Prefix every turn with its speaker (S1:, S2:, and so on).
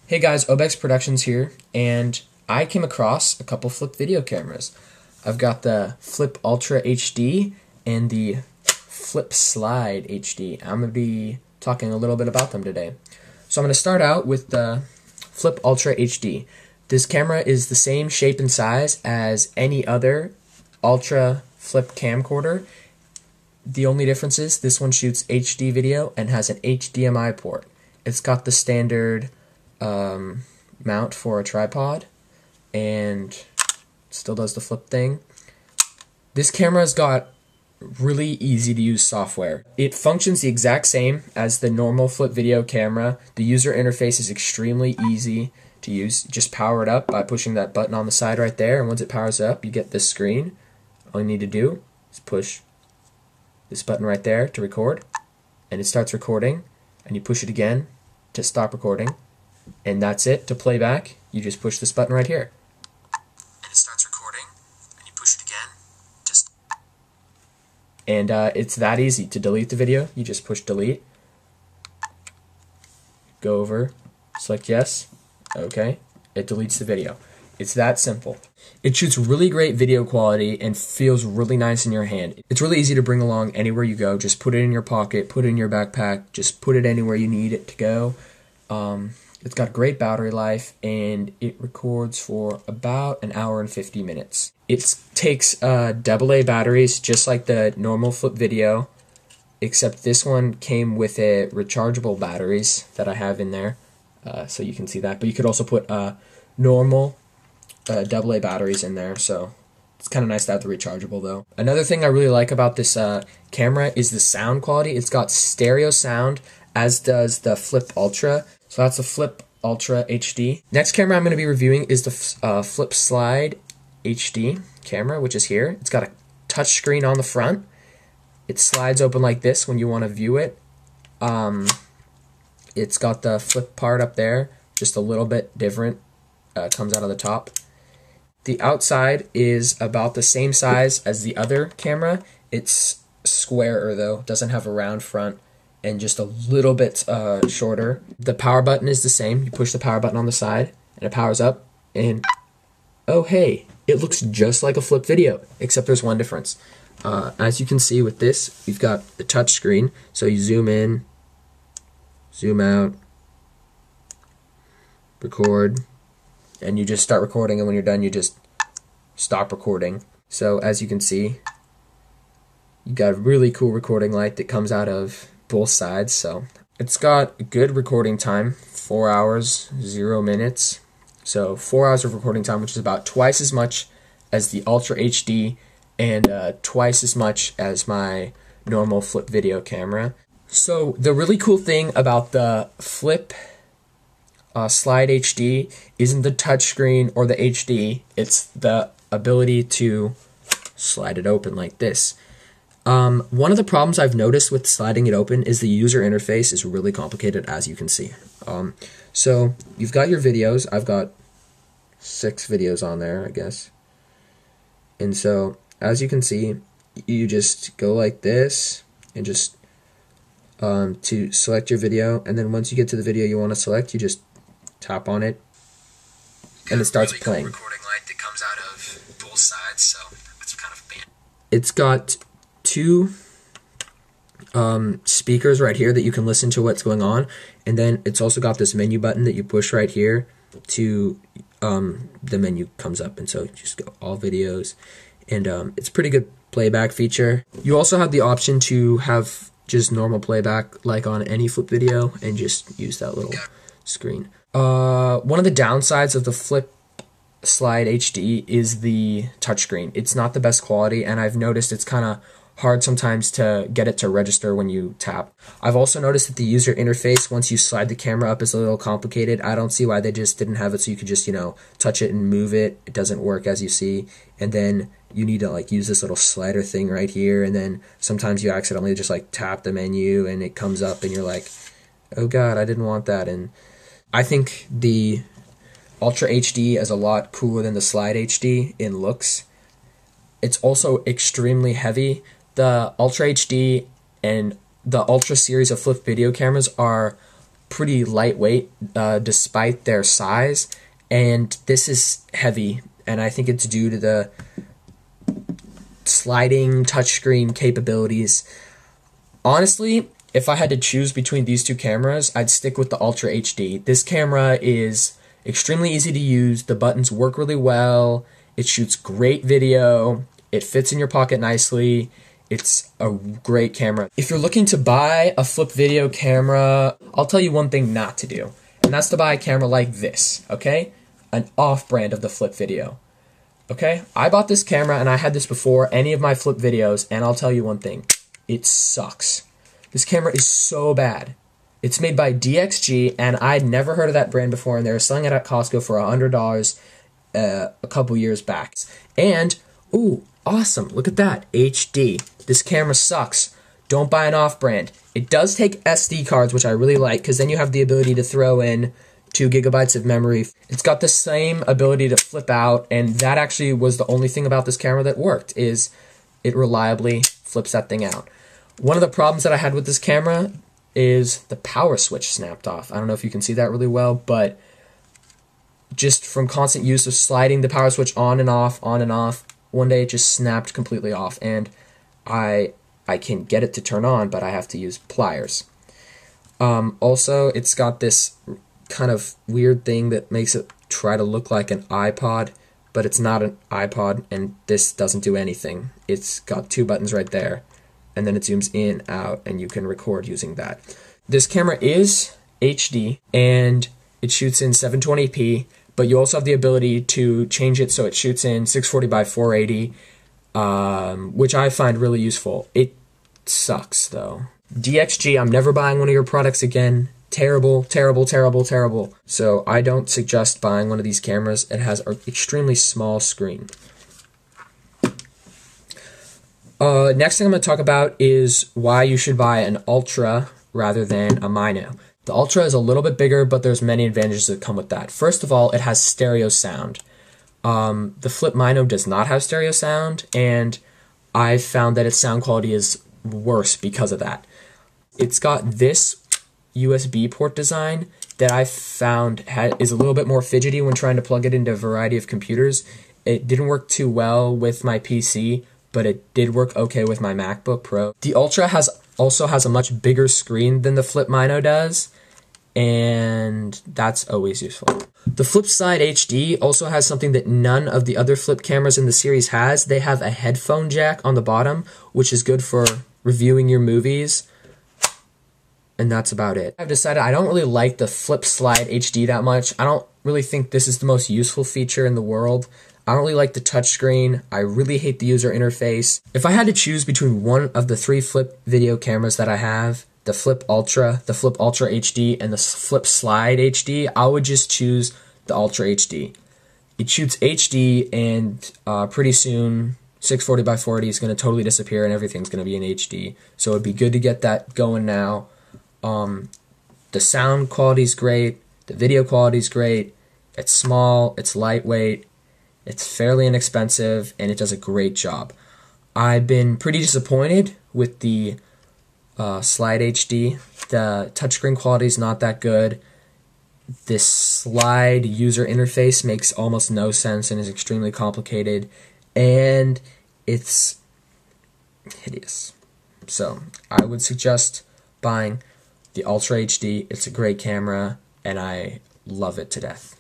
S1: Hey guys, obexproductions here, and I came across a couple flip video cameras. I've got the Flip Ultra HD and the Flip Slide HD. I'm going to be talking a little bit about them today. So I'm going to start out with the Flip Ultra HD. This camera is the same shape and size as any other Ultra flip camcorder. The only difference is this one shoots HD video and has an HDMI port. It's got the standard mount for a tripod and still does the flip thing. This camera's got really easy to use software. It functions the exact same as the normal flip video camera. The user interface is extremely easy to use. Just power it up by pushing that button on the side right there, and once it powers up you get this screen. All you need to do is push this button right there to record, and it starts recording, and you push it again to stop recording. And that's it. To play back, you just push this button right here. And it starts recording, and you push it again. And it's that easy. To delete the video, you just push delete. Go over, select yes, okay. It deletes the video. It's that simple. It shoots really great video quality and feels really nice in your hand. It's really easy to bring along anywhere you go. Just put it in your pocket, put it in your backpack, just put it anywhere you need it to go. It's got great battery life, and it records for about an hour and 50 minutes. It takes AA batteries just like the normal flip video, except this one came with a rechargeable batteries that I have in there, so you can see that. But you could also put normal AA batteries in there, so it's kind of nice to have the rechargeable though. Another thing I really like about this camera is the sound quality. It's got stereo sound, as does the Flip Ultra. So that's the Flip Ultra HD. Next camera I'm going to be reviewing is the Flip Slide HD camera, which is here. It's got a touch screen on the front. It slides open like this when you want to view it. It's got the flip part up there, just a little bit different. Comes out of the top. The outside is about the same size as the other camera. It's squarer though, doesn't have a round front, and just a little bit shorter. The power button is the same. You push the power button on the side and it powers up, and oh hey, it looks just like a flip video, except there's one difference. As you can see with this, we've got the touch screen, so you zoom in, zoom out, record, and you just start recording, and when you're done you just stop recording. So as you can see, you got a really cool recording light that comes out of both sides. So it's got a good recording time, 4 hours 0 minutes. So 4 hours of recording time, which is about twice as much as the Ultra HD and twice as much as my normal flip video camera. So the really cool thing about the Flip Slide HD isn't the touchscreen or the HD, it's the ability to slide it open like this. One of the problems I've noticed with sliding it open is the user interface is really complicated, as you can see. So you've got your videos. I've got 6 videos on there, I guess. And so as you can see, you just go like this and just to select your video, and then once you get to the video you want to select, you just tap on it and it starts playing. Cool recording light that comes out of both sides, so that's kind of bad. It's got 2 speakers right here that you can listen to what's going on, and then it's also got this menu button that you push right here to the menu comes up, and so you just go all videos, and it's a pretty good playback feature. You also have the option to have just normal playback like on any flip video and just use that little screen. One of the downsides of the Flip Slide HD is the touchscreen. It's not the best quality, and I've noticed it's kind of hard sometimes to get it to register when you tap. I've also noticed that the user interface, once you slide the camera up, is a little complicated. I don't see why they just didn't have it so you could just, touch it and move it. It doesn't work, as you see. And then you need to use this little slider thing right here, and then sometimes you accidentally just tap the menu and it comes up and you're like, oh god, I didn't want that. And I think the Ultra HD is a lot cooler than the Slide HD in looks. It's also extremely heavy. The Ultra HD and the Ultra series of flip video cameras are pretty lightweight despite their size, and this is heavy, and I think it's due to the sliding touchscreen capabilities. Honestly, if I had to choose between these two cameras, I'd stick with the Ultra HD. This camera is extremely easy to use, the buttons work really well, it shoots great video, it fits in your pocket nicely, it's a great camera. If you're looking to buy a flip video camera, I'll tell you one thing not to do, and that's to buy a camera like this, okay? An off-brand of the flip video. Okay, I bought this camera and I had this before any of my flip videos, and I'll tell you one thing, it sucks. This camera is so bad. It's made by DXG, and I'd never heard of that brand before, and they were selling it at Costco for $100 a couple years back. And, ooh, awesome, look at that, HD. This camera sucks. Don't buy an off-brand. It does take SD cards, which I really like, because then you have the ability to throw in 2 gigabytes of memory. It's got the same ability to flip out, and that actually was the only thing about this camera that worked, is it reliably flips that thing out. One of the problems that I had with this camera is the power switch snapped off. I don't know if you can see that really well, but just from constant use of sliding the power switch on and off, one day it just snapped completely off, and I can get it to turn on, but I have to use pliers. Also, it's got this kind of weird thing that makes it try to look like an iPod, but it's not an iPod, and this doesn't do anything. It's got 2 buttons right there, and then it zooms in, out, and you can record using that. This camera is HD, and it shoots in 720p, but you also have the ability to change it so it shoots in 640 by 480, which I find really useful. It sucks, though. DXG, I'm never buying one of your products again. Terrible, terrible, terrible, terrible. So I don't suggest buying one of these cameras. It has an extremely small screen. Next thing I'm going to talk about is why you should buy an Ultra rather than a Mino. The Ultra is a little bit bigger, but there's many advantages that come with that. First of all, it has stereo sound. The Flip Mino does not have stereo sound, and I've found that its sound quality is worse because of that. It's got this USB port design that I found is a little bit more fidgety when trying to plug it into a variety of computers. It didn't work too well with my PC, but it did work okay with my MacBook Pro. The Ultra also has a much bigger screen than the Flip Mino does, and that's always useful. The Flip Slide HD also has something that none of the other flip cameras in the series has. They have a headphone jack on the bottom, which is good for reviewing your movies. And that's about it. I've decided I don't really like the Flip Slide HD that much. I don't really think this is the most useful feature in the world. I don't really like the touchscreen. I really hate the user interface. If I had to choose between one of the 3 flip video cameras that I have, the Flip Ultra, the Flip Ultra HD, and the Flip Slide HD, I would just choose the Ultra HD. It shoots HD, and pretty soon 640 by 480 is going to totally disappear and everything's going to be in HD. So it'd be good to get that going now. The sound quality is great, the video quality is great, it's small, it's lightweight, it's fairly inexpensive, and it does a great job. I've been pretty disappointed with the Slide HD. The touchscreen quality is not that good. This Slide user interface makes almost no sense and is extremely complicated, and it's hideous. So I would suggest buying the Ultra HD. It's a great camera, and I love it to death.